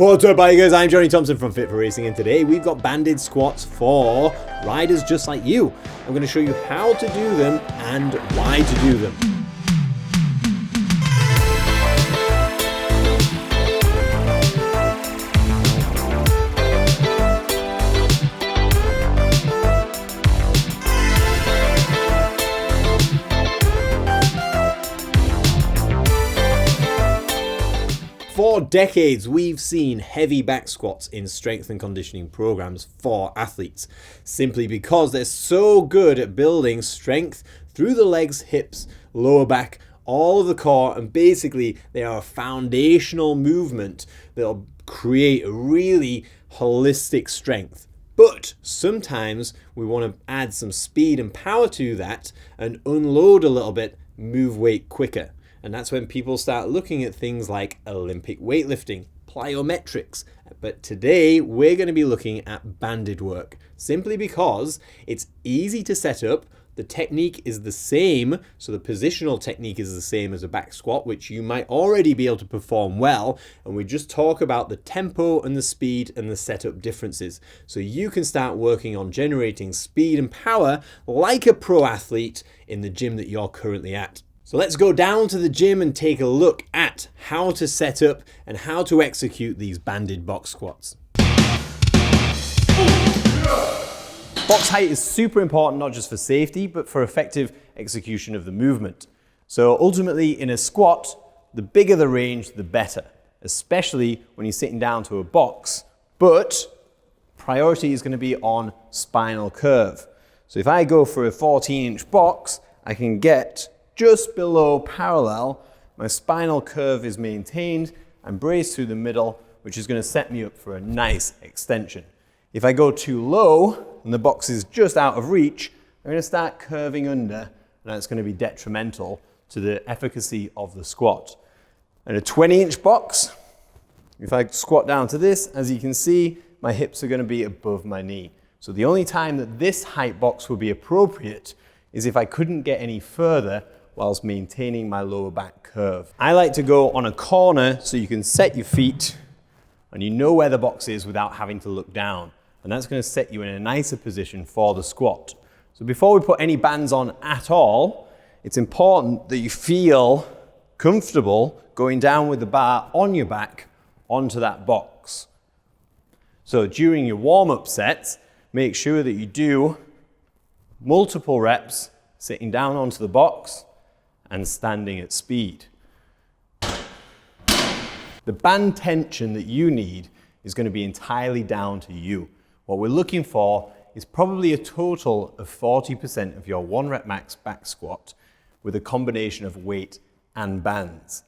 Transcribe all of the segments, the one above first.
What's up, bikers? I'm Johnny Thompson from Fit for Racing, and today we've got banded squats for riders just like you. I'm going to show you how to do them and why to do them. For decades, we've seen heavy back squats in strength and conditioning programs for athletes, simply because they're so good at building strength through the legs, hips, lower back, all of the core, and basically they are a foundational movement that'll create a really holistic strength. But sometimes we want to add some speed and power to that and unload a little bit, move weight quicker. And that's when people start looking at things like Olympic weightlifting, plyometrics. But today we're going to be looking at banded work, simply because it's easy to set up. The technique is the same, so the positional technique is the same as a back squat, which you might already be able to perform well. And we just talk about the tempo and the speed and the setup differences. So you can start working on generating speed and power like a pro athlete in the gym that you're currently at. So let's go down to the gym and take a look at how to set up and how to execute these banded box squats. Box height is super important, not just for safety, but for effective execution of the movement. So ultimately in a squat, the bigger the range, the better, especially when you're sitting down to a box, but priority is going to be on spinal curve. So if I go for a 14-inch box, I can get just below parallel, my spinal curve is maintained and braced through the middle, which is going to set me up for a nice extension. If I go too low and the box is just out of reach, I'm going to start curving under, and that's going to be detrimental to the efficacy of the squat. And a 20-inch box, if I squat down to this, as you can see, my hips are going to be above my knee. So the only time that this height box would be appropriate is if I couldn't get any further whilst maintaining my lower back curve. I like to go on a corner so you can set your feet and you know where the box is without having to look down. And that's going to set you in a nicer position for the squat. So before we put any bands on at all, it's important that you feel comfortable going down with the bar on your back onto that box. So during your warm-up sets, make sure that you do multiple reps sitting down onto the box and standing at speed. The band tension that you need is going to be entirely down to you. What we're looking for is probably a total of 40% of your 1 rep max back squat with a combination of weight and bands.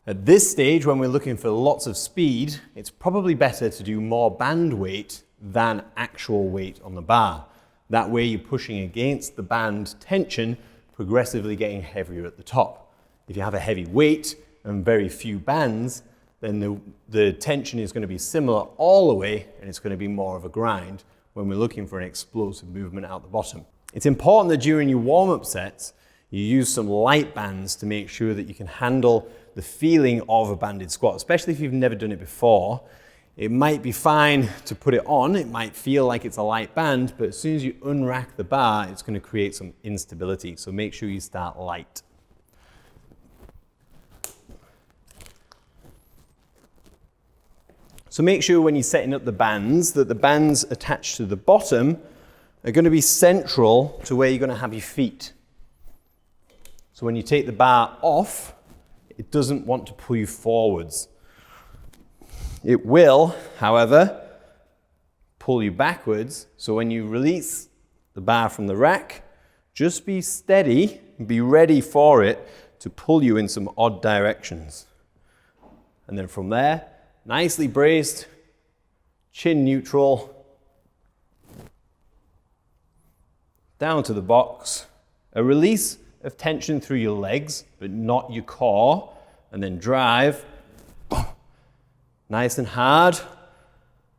At this stage, when we're looking for lots of speed, it's probably better to do more band weight than actual weight on the bar. That way you're pushing against the band tension, progressively getting heavier at the top. If you have a heavy weight and very few bands, then the tension is going to be similar all the way, and it's going to be more of a grind when we're looking for an explosive movement out the bottom. It's important that during your warm-up sets, you use some light bands to make sure that you can handle the feeling of a banded squat, especially if you've never done it before. It might be fine to put it on, it might feel like it's a light band, but as soon as you unrack the bar, it's going to create some instability. So make sure you start light. So make sure when you're setting up the bands, that the bands attached to the bottom are going to be central to where you're going to have your feet. So when you take the bar off, it doesn't want to pull you forwards. It will, however, pull you backwards. So when you release the bar from the rack, just be steady and be ready for it to pull you in some odd directions. And then from there, nicely braced, chin neutral, down to the box. A release of tension through your legs, but not your core, and then drive. Nice and hard,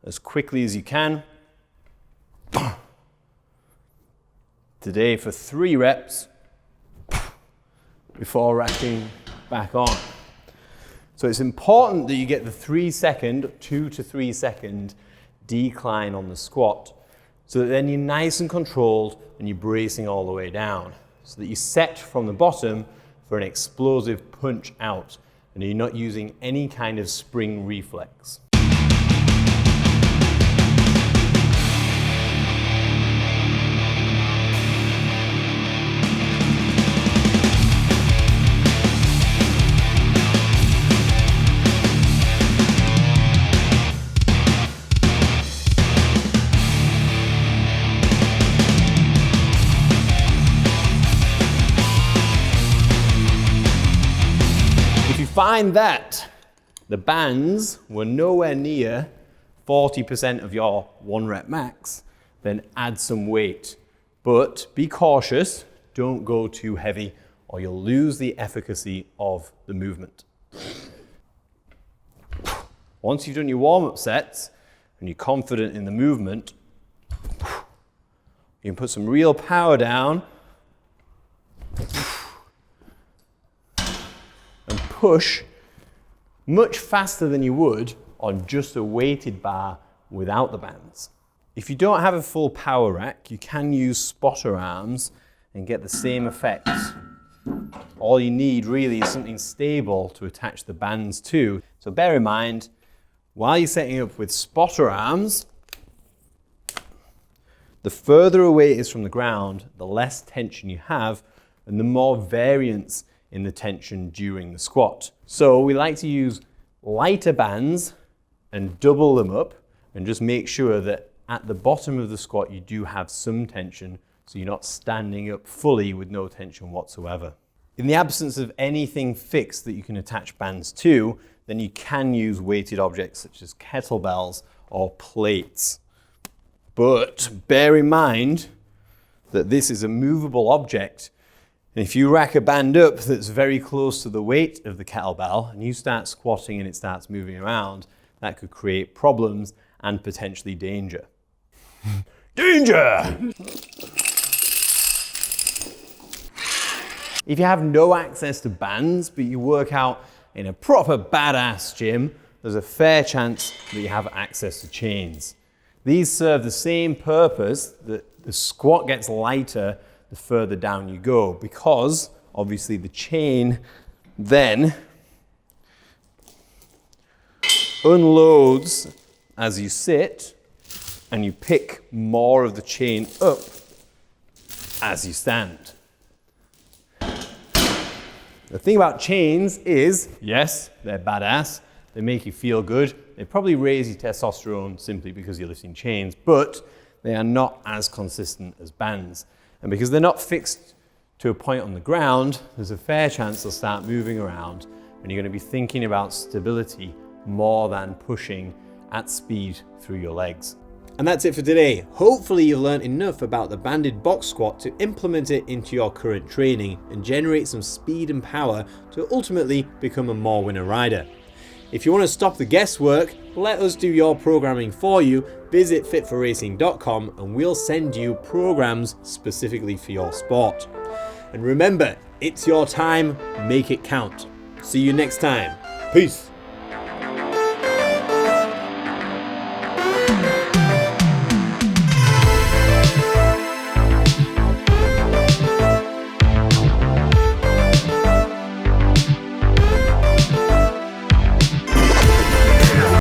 as quickly as you can. Today for 3 reps before racking back on. So it's important that you get the 2 to 3 second decline on the squat, so that then you're nice and controlled and you're bracing all the way down, so that you set from the bottom for an explosive punch out and you're not using any kind of spring reflex. Find that the bands were nowhere near 40% of your 1 rep max, then add some weight. But be cautious, don't go too heavy or you'll lose the efficacy of the movement. Once you've done your warm-up sets and you're confident in the movement, you can put some real power down and push much faster than you would on just a weighted bar without the bands. If you don't have a full power rack, you can use spotter arms and get the same effects. All you need really is something stable to attach the bands to. So bear in mind, while you're setting up with spotter arms, the further away it is from the ground, the less tension you have and the more variance in the tension during the squat. So we like to use lighter bands and double them up and just make sure that at the bottom of the squat you do have some tension, so you're not standing up fully with no tension whatsoever. In the absence of anything fixed that you can attach bands to, then you can use weighted objects such as kettlebells or plates. But bear in mind that this is a movable object. And if you rack a band up that's very close to the weight of the kettlebell and you start squatting and it starts moving around, that could create problems and potentially danger. Danger! If you have no access to bands, but you work out in a proper badass gym, there's a fair chance that you have access to chains. These serve the same purpose, that the squat gets lighter the further down you go, because obviously the chain then unloads as you sit and you pick more of the chain up as you stand. The thing about chains is, yes, they're badass, they make you feel good, they probably raise your testosterone simply because you're lifting chains, but they are not as consistent as bands. And because they're not fixed to a point on the ground, there's a fair chance they'll start moving around and you're going to be thinking about stability more than pushing at speed through your legs. And that's it for today. Hopefully you've learned enough about the banded box squat to implement it into your current training and generate some speed and power to ultimately become a more winner rider. If you want to stop the guesswork, let us do your programming for you. Visit fitforracing.com and we'll send you programs specifically for your sport. And remember, it's your time, make it count. See you next time. Peace.